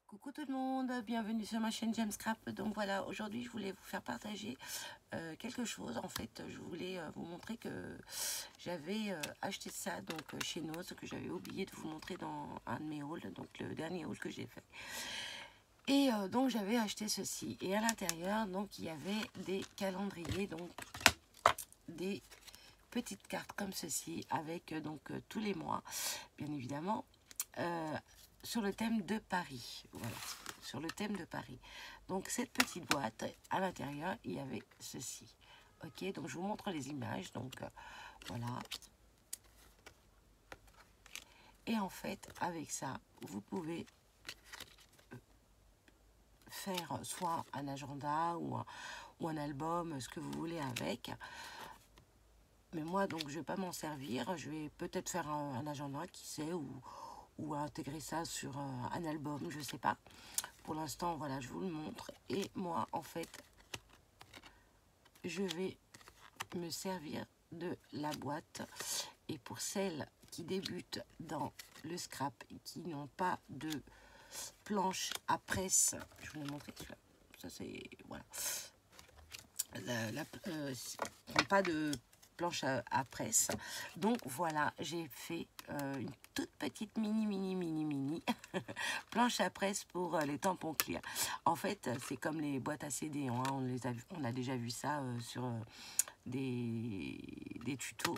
Coucou tout le monde, bienvenue sur ma chaîne J'aime Scrap. Donc voilà, aujourd'hui je voulais vous faire partager quelque chose. En fait, je voulais vous montrer que j'avais acheté ça donc chez Noz, que j'avais oublié de vous montrer dans un de mes hauls, donc le dernier haul que j'ai fait. Et donc j'avais acheté ceci. Et à l'intérieur, donc il y avait des calendriers, donc des petites cartes comme ceci, avec donc tous les mois, bien évidemment. Sur le thème de Paris, voilà, sur le thème de Paris. Donc cette petite boîte, à l'intérieur, il y avait ceci. Ok, donc je vous montre les images, donc voilà. Et en fait, avec ça, vous pouvez faire soit un agenda ou un album, ce que vous voulez avec. Mais moi, donc, je vais pas m'en servir. Je vais peut-être faire un agenda, qui sait, ou intégrer ça sur un album, je sais pas. Pour l'instant, voilà, je vous le montre. Et moi, en fait, je vais me servir de la boîte. Et pour celles qui débutent dans le scrap et qui n'ont pas de planche à presse, je vais vous montrer. Ça, c'est, voilà. Pas de planche à presse. Donc voilà, j'ai fait une toute petite mini planche à presse pour les tampons clear. En fait, c'est comme les boîtes à CD, hein, on a déjà vu ça sur des tutos.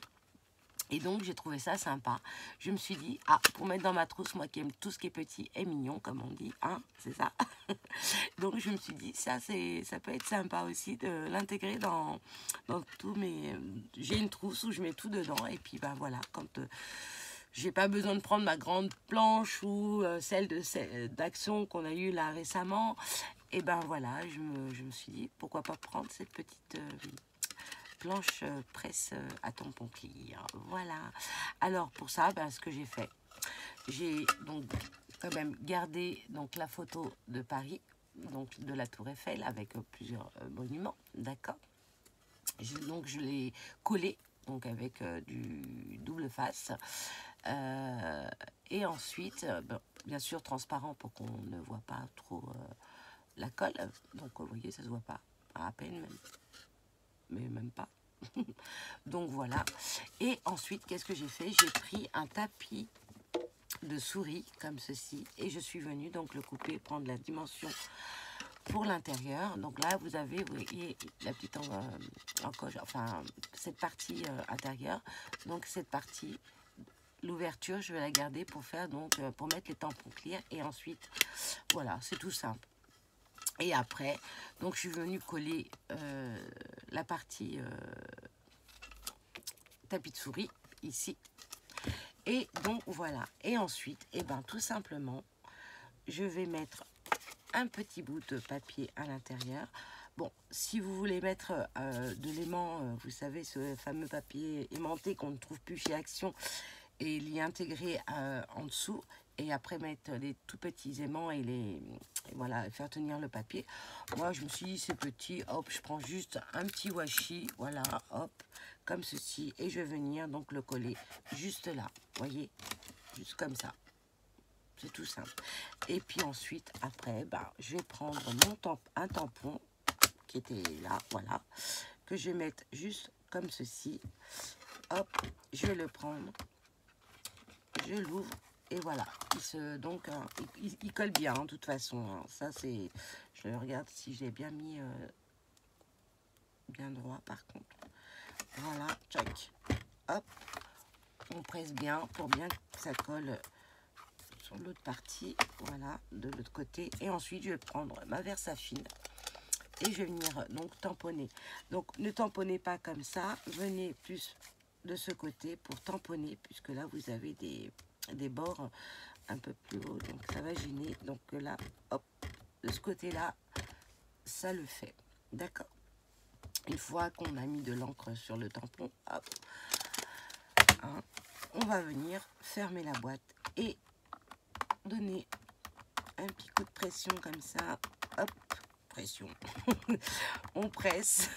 Et donc, j'ai trouvé ça sympa. Je me suis dit, ah, pour mettre dans ma trousse, moi qui aime tout ce qui est petit et mignon, comme on dit, hein, c'est ça. Donc, je me suis dit, ça peut être sympa aussi de l'intégrer dans tous mes... J'ai une trousse où je mets tout dedans. Et puis, ben voilà, quand j'ai pas besoin de prendre ma grande planche ou celle d'action qu'on a eue là récemment, et ben voilà, je me suis dit, pourquoi pas prendre cette petite... planche presse à tampon clear. Voilà. Alors pour ça, ben, ce que j'ai fait, j'ai donc quand même gardé donc la photo de Paris, donc de la Tour Eiffel avec plusieurs monuments, d'accord. Donc je l'ai collé donc avec du double face. Et ensuite, bon, bien sûr transparent pour qu'on ne voit pas trop la colle. Donc vous voyez, ça se voit pas à peine même, mais même pas. Donc voilà. Et ensuite, qu'est-ce que j'ai fait? J'ai pris un tapis de souris comme ceci et je suis venue donc le couper, prendre la dimension pour l'intérieur. Donc là, vous voyez la petite encoche, enfin cette partie intérieure. Donc cette partie, l'ouverture, je vais la garder pour faire donc pour mettre les tampons clear. Et ensuite, voilà, c'est tout simple. Et après, donc je suis venue coller la partie tapis de souris ici. Et donc voilà. Et ensuite, et ben tout simplement, je vais mettre un petit bout de papier à l'intérieur. Bon, si vous voulez mettre de l'aimant, vous savez, ce fameux papier aimanté qu'on ne trouve plus chez Action, et l'y intégrer en dessous, et après mettre des tout petits aimants et voilà, faire tenir le papier. Moi, je me suis dit, c'est petit, hop, je prends juste un petit washi, voilà, hop, comme ceci, et je vais venir donc le coller juste là, voyez, juste comme ça. C'est tout simple. Et puis ensuite, après, bah, je vais prendre un tampon qui était là, voilà, que je vais mettre juste comme ceci. Hop, je vais le prendre, je l'ouvre et voilà. Donc, il colle bien, hein, de toute façon. Hein. Ça, c'est... Je regarde si j'ai bien mis bien droit, par contre. Voilà, tchac. Hop, on presse bien pour bien que ça colle sur l'autre partie, voilà, de l'autre côté. Et ensuite, je vais prendre ma Versafine et je vais venir donc tamponner. Donc, ne tamponnez pas comme ça, venez plus de ce côté pour tamponner, puisque là, vous avez des bords un peu plus hauts, donc ça va gêner. Donc là, hop, de ce côté-là, ça le fait. D'accord. Une fois qu'on a mis de l'encre sur le tampon, hop, hein, on va venir fermer la boîte et donner un petit coup de pression comme ça, hop, pression, on presse,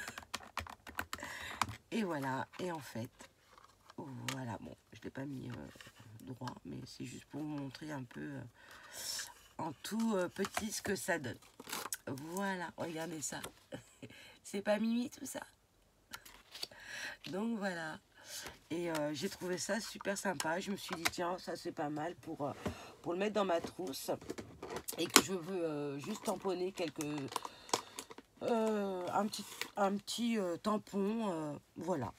et voilà, et en fait, voilà, bon, je l'ai pas mis droit, mais c'est juste pour vous montrer un peu en tout petit ce que ça donne. Voilà, regardez ça. C'est pas Mimi tout ça. Donc voilà. Et j'ai trouvé ça super sympa. Je me suis dit, tiens, ça c'est pas mal pour le mettre dans ma trousse. Et que je veux juste tamponner un petit tampon. Voilà.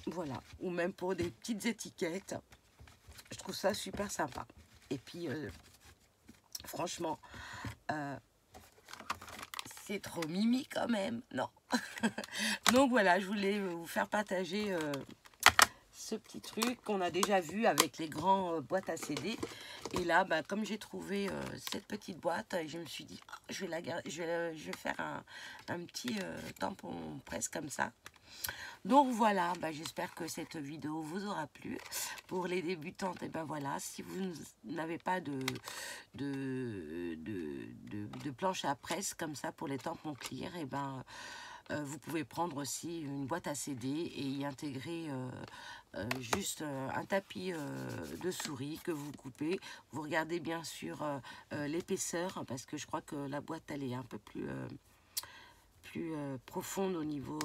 Voilà. Ou même pour des petites étiquettes. Je trouve ça super sympa. Et puis, franchement, c'est trop mimi quand même, non? Donc voilà, je voulais vous faire partager ce petit truc qu'on a déjà vu avec les grands boîtes à CD. Et là, bah, comme j'ai trouvé cette petite boîte, je me suis dit, oh, je vais la garder, je vais faire un petit tampon presse comme ça. Donc voilà, bah, j'espère que cette vidéo vous aura plu. Pour les débutantes, et ben voilà, si vous n'avez pas de planche à presse comme ça pour les tampons clear, et ben vous pouvez prendre aussi une boîte à CD et y intégrer juste un tapis de souris que vous coupez. Vous regardez bien sûr l'épaisseur, parce que je crois que la boîte elle est un peu plus profonde au niveau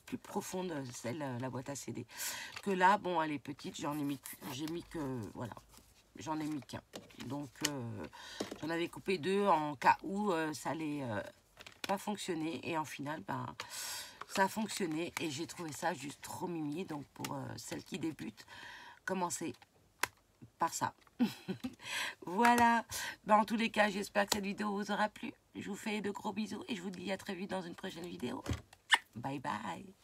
plus profonde, celle la boîte à CD, que là. Bon, elle est petite, j'ai mis que voilà, j'en ai mis qu'un, donc j'en avais coupé deux en cas où ça allait pas fonctionner, et en final ben ça a fonctionné et j'ai trouvé ça juste trop mimi. Donc pour celles qui débutent, commencez par ça. Voilà, ben, en tous les cas, j'espère que cette vidéo vous aura plu. Je vous fais de gros bisous et je vous dis à très vite dans une prochaine vidéo. Bye bye.